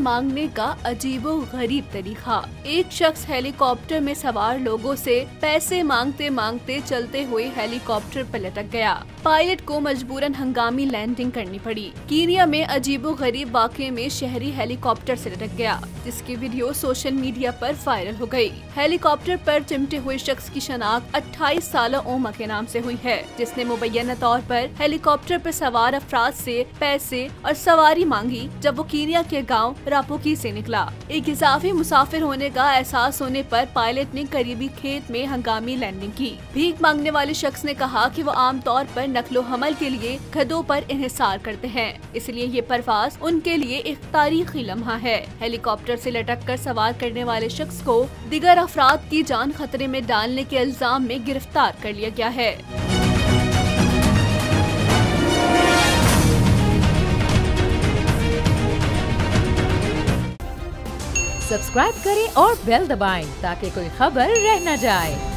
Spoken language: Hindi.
मांगने का अजीबोगरीब तरीका। एक शख्स हेलीकॉप्टर में सवार लोगों से पैसे मांगते मांगते चलते हुए हेलीकॉप्टर पर लटक गया। पायलट को मजबूरन हंगामी लैंडिंग करनी पड़ी। कीनिया में अजीबोगरीब वाकये में शहरी हेलीकॉप्टर से लटक गया, जिसकी वीडियो सोशल मीडिया पर वायरल हो गई। हेलीकॉप्टर पर चिमटे हुए शख्स की शनाख्त 28 साल ओमा के नाम से हुई है, जिसने मुबैना तौर पर हेलीकॉप्टर पर सवार अफराद से पैसे और सवारी मांगी जब वो कीनिया के गांव रापोकी से निकला। एक इजाफी मुसाफिर होने का एहसास होने पर पायलट ने करीबी खेत में हंगामी लैंडिंग की। भीख मांगने वाले शख्स ने कहा कि वो आमतौर पर नकलो हमल के लिए गधों पर इन्हिसार करते हैं, इसलिए ये परवाज उनके लिए एक तारीखी लम्हा है। हेलीकॉप्टर से लटक कर सवार करने वाले शख्स को दिगर अफराद की जान खतरे में डालने के इल्जाम में गिरफ्तार कर लिया गया है। सब्सक्राइब करें और बेल दबाएं ताकि कोई खबर रह न जाए।